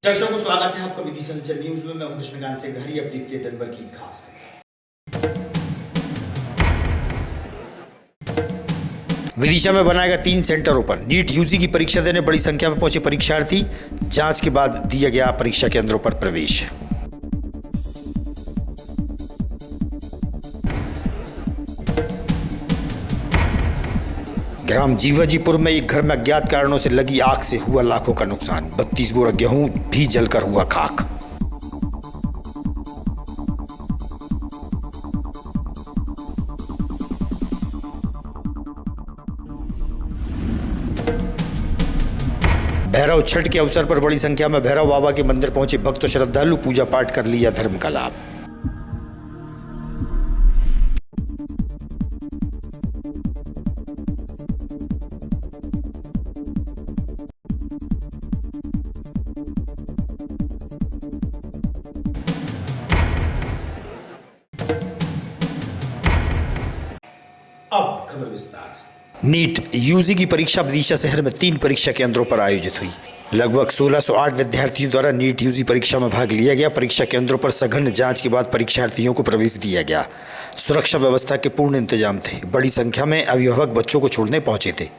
दर्शकों को स्वागत है आपका विधि संचर न्यूज में। मैं हूं कृष्णकांत से घरी। अब देखते हैं दिन भर की खास खबरें। विदिशा में बनाएगा 3 सेंटरों पर नीट यूजी की परीक्षा देने बड़ी संख्या में पहुंचे परीक्षार्थी। जांच के बाद दिया गया परीक्षा केंद्रों पर प्रवेश। ग्राम जीवाजीपुर में एक घर में अज्ञात कारणों से लगी आग से हुआ लाखों का नुकसान। 32 बोरा गेहूं भी जलकर हुआ खाक। भैरव छठ के अवसर पर बड़ी संख्या में भैरव बाबा के मंदिर पहुंचे भक्त और श्रद्धालु। पूजा पाठ कर लिया धर्म का लाभ। अब खबर विस्तार से। नीट यूजी की परीक्षा विदिशा शहर में 3 परीक्षा केंद्रों पर आयोजित हुई। लगभग 1608 विद्यार्थियों द्वारा नीट यूजी परीक्षा में भाग लिया गया। परीक्षा केंद्रों पर सघन जांच के बाद परीक्षार्थियों को प्रवेश दिया गया। सुरक्षा व्यवस्था के पूर्ण इंतजाम थे। बड़ी संख्या में अभिभावक बच्चों को छोड़ने पहुंचे थे।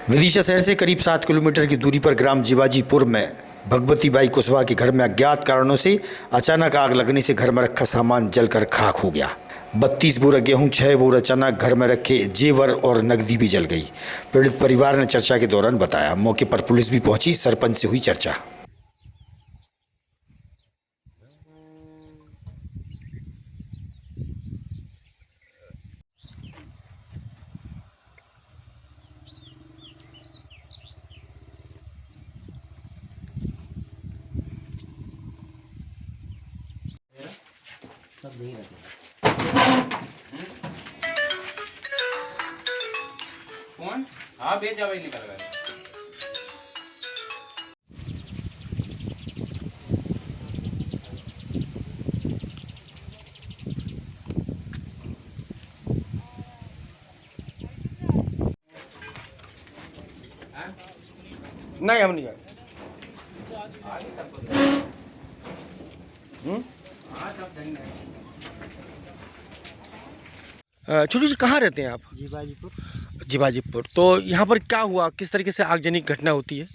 विदिशा शहर से करीब 7 किलोमीटर की दूरी पर ग्राम जीवाजीपुर में भगवती बाई कुशवाहा के घर में अज्ञात कारणों से अचानक आग लगने से घर में रखा सामान जलकर खाक हो गया। 32 बोरा गेहूं, 6 बोरा चना, घर में रखे जेवर और नकदी भी जल गई। पीड़ित परिवार ने चर्चा के दौरान बताया। मौके पर पुलिस भी पहुंची। सरपंच से हुई चर्चा। सब नहीं रखे कौन? हाँ भेज जाओ निकल गए। नहीं हम नहीं आए। छोटू जी कहाँ रहते हैं आप? जीवाजीपुर। जीवाजीपुर। तो यहाँ पर क्या हुआ, किस तरीके से आगजनी घटना होती है?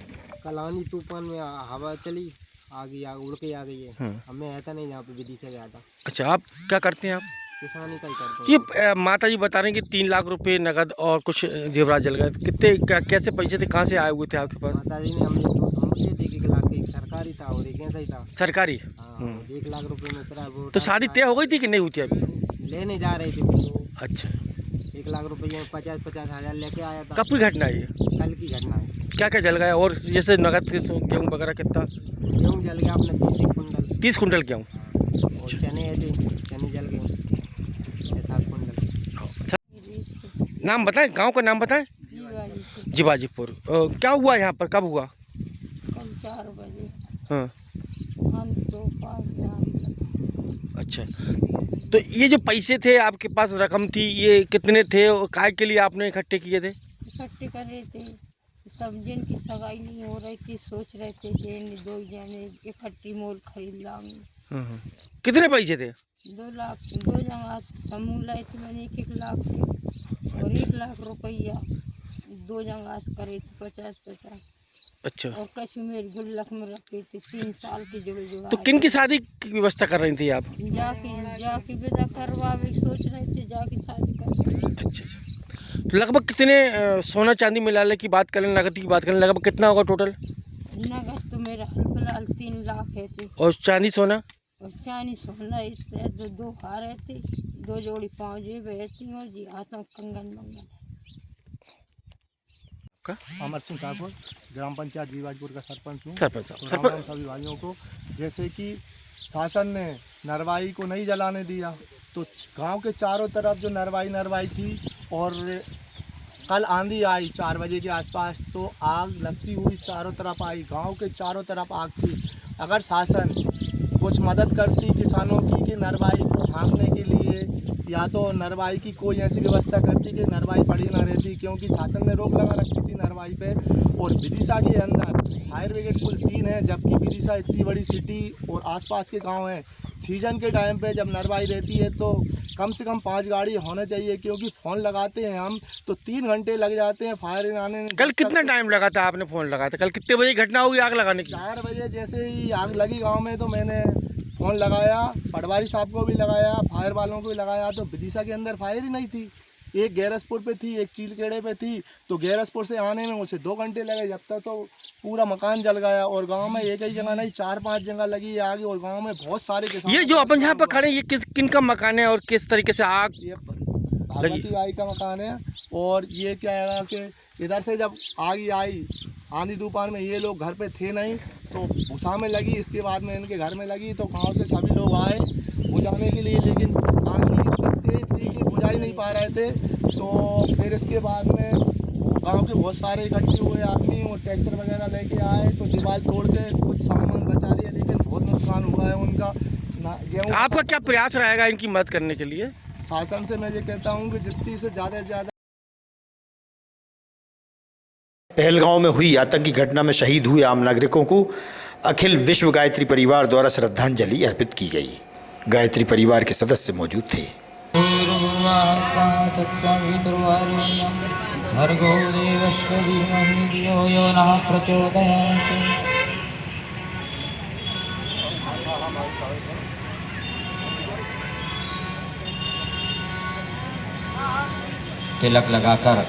कलानी तूफान में हवा चली, आग उड़ के आ गई है। हमें ऐसा नहीं यहाँ पे विदिशा गया था। अच्छा, आप क्या करते हैं? आप किसानी का ही करते हैं। ये माता जी बता रहे हैं कि 3 लाख रुपए नगद और कुछ जेवरात जल गए। कितने कैसे पैसे थे, कहाँ से आए हुए थे आपके पास? माता जी ने हमें 2 समझ लिए थे, 1 लाख एक सरकारी था और एक ऐसा ही था सरकारी। 1 लाख रुपए में पूरा वो तो शादी तय हो गई थी कि नहीं हुई थी अभी? लेने जा रहे थे वो। अच्छा, 1 लाख रुपये में 50-50 हज़ार लेके आया था। कब की घटना है ये? कल की घटना है। क्या क्या जल गया? और जैसे नगद गेहूँ वगैरह कितना? गेहूँ जल गया अपने 30 कुंटल। 30 कुंटल गेहूँ। और चने थे, चने जल गए 7 कुंटल। नाम बताएं, गांव का नाम बताएं। जीवाजीपुर। क्या हुआ यहाँ पर, कब हुआ? कल 4 बजे। हाँ, हम तो पास में आए। अच्छा। तो ये जो पैसे थे आपके पास, रकम थी, ये कितने थे और काय के लिए आपने इकट्ठे किए थे? इकट्ठे कर रहे थे, सब जन की सगाई नहीं हो रही थी। सोच रहे थे जन 2 जने इकट्ठी मोल खरीद लाएंगे। कितने पैसे थे? 2 लाख 2 जगह समूह लाए थे मैंने 1-1 लाख के, और 1 लाख रुपया 2 जगह करे थे 50-50। अच्छा। और कश्मीर गुल्लक में रखे थे 3 साल की जुड़ तो किन की शादी की व्यवस्था कर रही थी आप? जाके विदा करवा सोच रहे थे, जाके शादी कर। अच्छा। तो लगभग कितने सोना चांदी मिला ले की बात करें, नगद की बात करें, लगभग कितना होगा टोटल? नगद तो मेरा फिलहाल 3 लाख है थे, और चांदी सोना? और चांदी सोना इससे दो हार है थे, 2 जोड़ी पाँव जेब है थी, और जी हाथों कंगन मंगन है। अमर सिंह ठाकुर, ग्राम पंचायत जीवाजपुर का सरपंच हूँ। सरपंच साहब, तो राम राम सभी भाइयों को। जैसे कि शासन ने नरवाई को नहीं जलाने दिया, तो गांव के चारों तरफ जो नरवाई थी, और कल आंधी आई 4 बजे के आसपास, तो आग लगती हुई चारों तरफ आई, गांव के चारों तरफ आग थी। अगर शासन कुछ मदद करती किसानों की कि नरवाई को भागने के लिए, या तो नरवाई की कोई ऐसी व्यवस्था करती कि नरवाई पड़ी ना रहती, क्योंकि शासन ने रोक लगा रखी थी नरवाई पे। और विदिशा के अंदर फायर ब्रिगेड कुल 3 है, जबकि विदिशा इतनी बड़ी सिटी और आसपास के गांव हैं। सीजन के टाइम पे जब नरवाई रहती है तो कम से कम 5 गाड़ी होना चाहिए, क्योंकि फ़ोन लगाते हैं हम तो 3 घंटे लग जाते हैं फायर आने में। कल कितना टाइम लगा था आपने फ़ोन लगाया था? कल कितने बजे घटना हुई आग लगाने की? 4 बजे जैसे ही आग लगी गांव में, तो मैंने फ़ोन लगाया, पटवारी साहब को भी लगाया, फायर वालों को भी लगाया, तो विदिशा के अंदर फायर ही नहीं थी। एक गैरसपुर पे थी, एक चीलकेड़े पे थी, तो गैरसपुर से आने में उसे 2 घंटे लगे, जब तक तो पूरा मकान जल गया। और गांव में एक ही जगह नहीं, 4-5 जगह लगी आग, और गांव में बहुत सारे किसान। ये जो अपन यहाँ पर खड़े, ये किन का मकान है और किस तरीके से आग? ये भगवती बाई का मकान है। और ये क्या है कि इधर से जब आग आई आंधी तूफान में, ये लोग घर पे थे नहीं, तो भूसा में लगी, इसके बाद में इनके घर में लगी, तो गांव से सभी लोग आए बुझाने के लिए, लेकिन आंधी इतनी तेज थी कि बुझा ही नहीं पा रहे थे। तो फिर इसके बाद में गांव के बहुत सारे इकट्ठे हुए आदमी और ट्रैक्टर वगैरह लेके आए, तो दीवार तोड़ के कुछ सामान बचा लिया, लेकिन बहुत नुकसान हुआ है उनका। गेहूँ। आपका क्या प्रयास रहेगा इनकी मदद करने के लिए? शासन से मैं ये कहता हूँ कि जितनी से ज़्यादा पहलगांव में हुई आतंकी घटना में शहीद हुए आम नागरिकों को अखिल विश्व गायत्री परिवार द्वारा श्रद्धांजलि अर्पित की गई। गायत्री परिवार के सदस्य मौजूद थे। तिलक लगाकर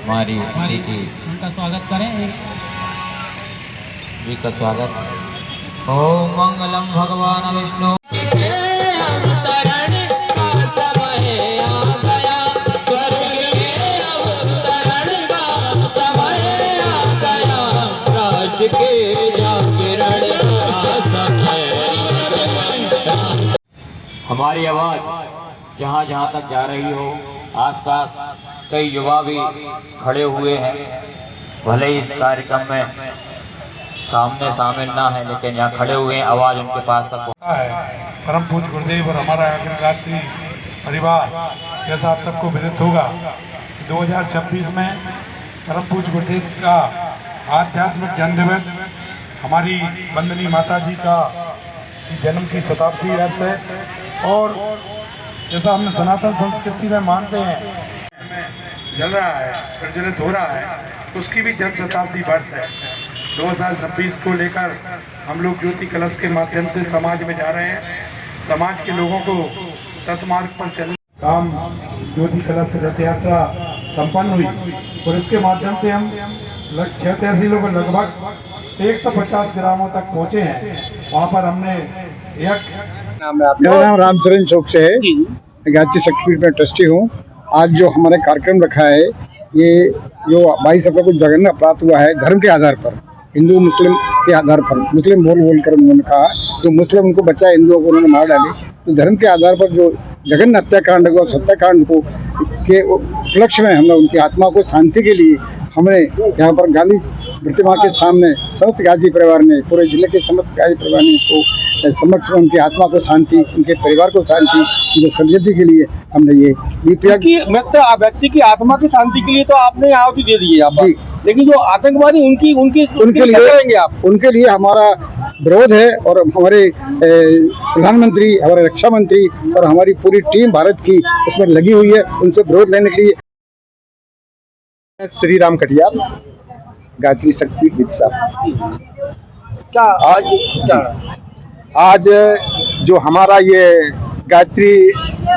हमारी भाई की उनका स्वागत करें। जी का स्वागत। ओम मंगलम भगवान विष्णु। हमारी आवाज़ जहाँ जहाँ तक जा रही हो, आसपास कई युवा भी खड़े हुए हैं, भले ही इस कार्यक्रम में सामने शामिल ना है, लेकिन यहाँ खड़े हुए हैं, आवाज़ उनके पास तक है। परम पूज्य गुरुदेव और हमारा अखिल गायत्री परिवार, जैसा आप सबको विदित होगा, 2026 में परम पूज्य गुरुदेव का आध्यात्मिक जन्म दिवस, हमारी वंदनीय माता जी का जन्म की शताब्दी वर्ष है। और जैसा हमने सनातन संस्कृति में मानते हैं, जल रहा है, प्रज्वलित हो रहा है, उसकी भी जन्म शताब्दी वर्ष है। 2026 को लेकर हम लोग ज्योति कलश के माध्यम से समाज में जा रहे हैं, समाज के लोगों को सतमार्ग पर चलने काम ज्योति कलश रथ यात्रा संपन्न हुई, और इसके माध्यम से हम 6 तहसीलों को लगभग 150 ग्रामों तक पहुँचे हैं। वहाँ पर हमने मेरा नाम रामचरण चौक से है, गायत्री शक्तिपीठ में ट्रस्टी हूँ। आज जो हमारे कार्यक्रम रखा है, ये जो 22 अप्रैल को जघन्य अपराध हुआ है धर्म के आधार पर, हिंदू मुस्लिम के आधार पर, मुस्लिम बोल कर उन्होंने कहा, जो मुस्लिम उनको बचाए, हिंदुओं को उन्होंने मार डाले, तो धर्म के आधार पर जो जघन्य हत्याकांड को, हत्याकांड को के उपलक्ष्य में हमने उनकी आत्मा को शांति के लिए हमने यहाँ पर गांधी प्रतिमा के सामने समस्त गाजी परिवार ने, पूरे जिले के समस्त गाजी परिवार ने इसको समक्ष में उनकी आत्मा को शांति, उनके परिवार को शांति, उनके समृद्धि के लिए हमने ये व्यक्ति की आत्मा की शांति के लिए तो आपने यहाँ भी दे दिए आप, लेकिन जो आतंकवादी उनके लिए करेंगे आप, उनके लिए हमारा विरोध है। और हमारे प्रधानमंत्री, हमारे रक्षा मंत्री और हमारी पूरी टीम भारत की उसमें लगी हुई है, उनसे विरोध लेने के लिए। श्री राम कटियार, गायत्री शक्ति विदिशा। आज जो हमारा ये गायत्री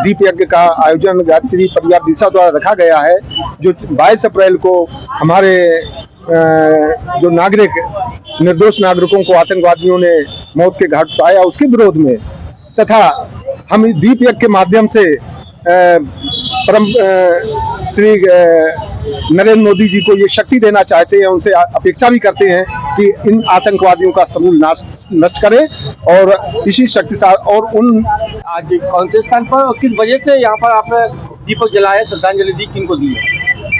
दीप यज्ञ का आयोजन गायत्री परिवार विदिशा द्वारा रखा गया है, जो 22 अप्रैल को हमारे जो नागरिक निर्दोष नागरिकों को आतंकवादियों ने मौत के घाट उतारा, उसके विरोध में तथा हम इस दीप यज्ञ के माध्यम से परम श्री नरेंद्र मोदी जी को ये शक्ति देना चाहते हैं, उनसे अपेक्षा भी करते हैं कि इन आतंकवादियों का समूल नाश करें और इसी शक्ति और उन आज कौन से स्थान पर और किस वजह से यहाँ पर आपने दीपक जलाया, श्रद्धांजलि दी, किनको दी है?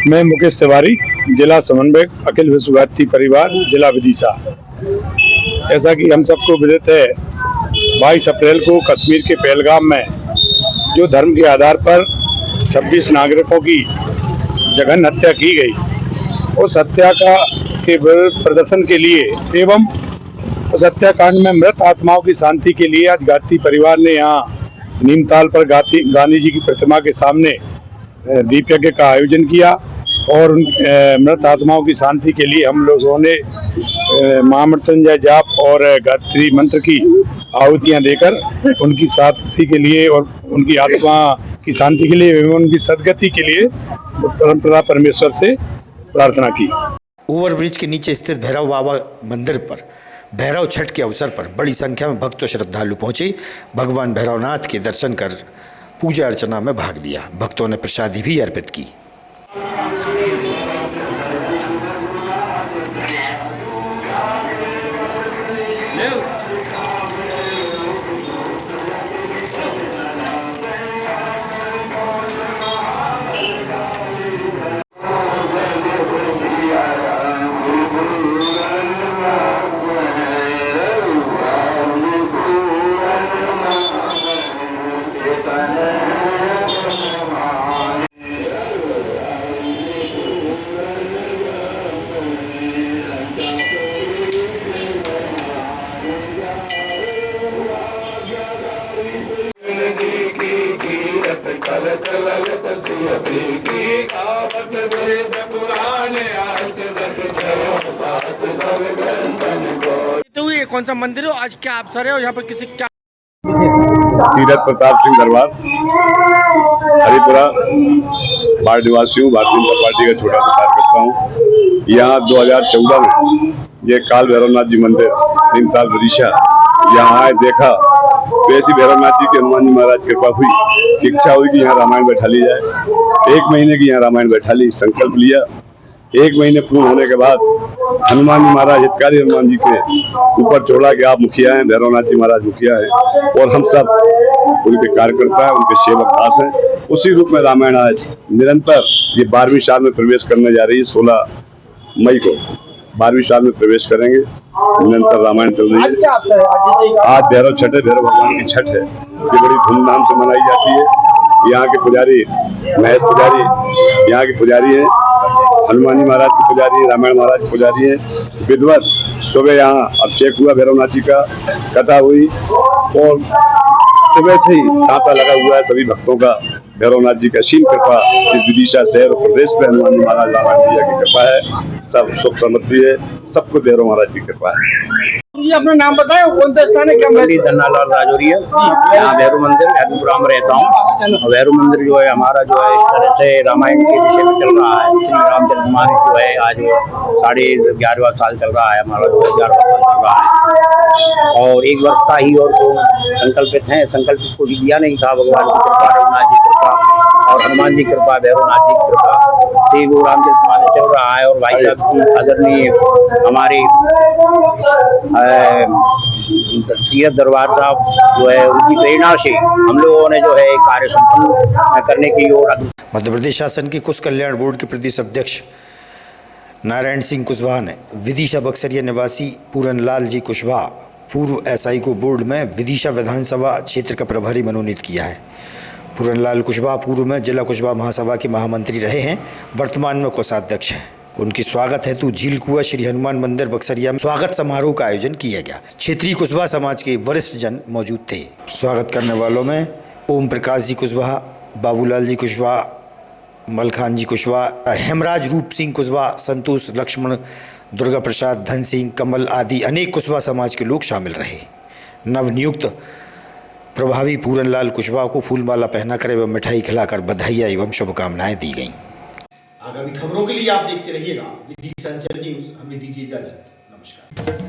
मैं मुकेश तिवारी, जिला समन्वयक अखिल विश्व भारती परिवार, जिला विदिशा। ऐसा कि हम सबको विदित है, 22 अप्रैल को कश्मीर के पहलगाम में जो धर्म के आधार पर 26 नागरिकों की जघन्य हत्या की गई, उस हत्या के प्रदर्शन के लिए एवं उस हत्याकांड में मृत आत्माओं की शांति के लिए आज गाती परिवार ने यहाँ नीमताल पर गांधी जी की प्रतिमा के सामने दीप यज्ञ का आयोजन किया और मृत आत्माओं की शांति के लिए हम लोगों ने महामृत्युंजय जाप और गायत्री मंत्र की आहुतियां देकर उनकी शांति के लिए और उनकी आत्मा की शांति के लिए एवं उनकी सदगति के लिए परमपिता परमेश्वर से प्रार्थना की। ओवरब्रिज के नीचे स्थित भैरव बाबा मंदिर पर भैरव छठ के अवसर पर बड़ी संख्या में भक्त और श्रद्धालु पहुंचे। भगवान भैरवनाथ के दर्शन कर पूजा अर्चना में भाग लिया। भक्तों ने प्रसादी भी अर्पित की। तो ये कौन सा मंदिर है, आज क्या अवसर है और यहाँ पर किसी क्या? तीरथ प्रताप सिंह दरबार, हरिपुरा, बाढ़ निवासी हूँ, भारतीय जनता पार्टी का छोटा सा कार्यकर्ता हूँ। यहाँ 2014 में ये काल भैरवनाथ जी मंदिर नीमताल विदिशा यहाँ आए, देखा तो ऐसी भैरवनाथ जी के हनुमान जी महाराज कृपा हुई, इच्छा हुई कि यहाँ रामायण बैठा ली जाए। 1 महीने की यहाँ रामायण बैठा ली, संकल्प लिया। 1 महीने पूर्ण होने के बाद हनुमान जी महाराज, हितकारी हनुमान जी के ऊपर छोड़ा कि आप मुखिया हैं, भैरवनाथ जी महाराज मुखिया हैं और हम सब उनके कार्यकर्ता हैं, उनके सेवक दास हैं। उसी रूप में रामायण आज निरंतर ये 12वीं साल में प्रवेश करने जा रही है। 16 मई को 12वीं साल में प्रवेश करेंगे। निरंतर रामायण चल रही है। आज भैरव छठ है, भैरव भगवान की छठ है, ये बड़ी धूमधाम से मनाई जाती है। यहाँ के पुजारी महेश पुजारी यहाँ के पुजारी हैं, हनुमान जी महाराज के पुजारी, रामायण महाराज के पुजारी हैं। विधिवत सुबह यहाँ अभिषेक हुआ, भैरवनाथ जी का कथा हुई और सुबह से ही तांता लगा हुआ है सभी भक्तों का। भैरवनाथ जी का असीम कृपा इस विदिशा शहर और प्रदेश में हनुमान जी महाराज रामायण जी की कृपा है। सब सुख समृद्धि है, सबको भैरव महाराज की कृपा है। जी अपना नाम बताएं, कौन सा स्थान है, क्या? धन्नालाल राजौरी है, यहाँ भैरव मंदिर भैरवपुरा में रहता हूँ। भैरव मंदिर जो है हमारा जो है इस तरह से रामायण के विषय में चल रहा है। श्री रामचंद्र मानस जो है आज 11.5 साल चल रहा है, हमारा 11वां साल चल रहा है और 1 वर्ष का ही और वो संकल्पित है। संकल्प को भी दिया नहीं था, भगवान की कृपा, रघुनाथ जी कृपा और हनुमान जी कृपा, भैरवनाथ जी कृपा से वो रामचंद्र मानस चल रहा है। और भाई साहब की आदरणीय हमारे सीरत दरबार साहब जो है उनकी प्रेरणा से हम लोगों ने जो है कार्य संपन्न करने की ओर। मध्य प्रदेश शासन के कुश कल्याण बोर्ड के प्रदेश अध्यक्ष नारायण सिंह कुशवाहा ने विदिशा बक्सरिया निवासी पूरनलाल जी कुशवाहा पूर्व एसआई को बोर्ड में विदिशा विधानसभा क्षेत्र का प्रभारी मनोनीत किया है। पूरनलाल कुशवाहा पूर्व में जिला कुशवाहा महासभा के महामंत्री रहे हैं, वर्तमान में कोषाध्यक्ष हैं। उनकी स्वागत हेतु झील कुआं श्री हनुमान मंदिर बक्सरिया में स्वागत समारोह का आयोजन किया गया। क्षेत्रीय कुशवाहा समाज के वरिष्ठ जन मौजूद थे। स्वागत करने वालों में ओम प्रकाश जी कुशवाहा, बाबूलाल जी कुशवाहा, मलखान जी कुशवाहा, हेमराज रूप सिंह कुशवाहा, संतोष लक्ष्मण, दुर्गा प्रसाद, धन सिंह, कमल आदि अनेक कुशवाहा समाज के लोग शामिल रहे। नवनियुक्त प्रभावी पूरनलाल कुशवाहा को फूलमाला पहनाकर एवं मिठाई खिलाकर बधाइयाँ एवं शुभकामनाएं दी गईं। आगामी खबरों के लिए आप देखते रहिएगा विदिशा न्यूज़। हमें दीजिए इजाजत। नमस्कार।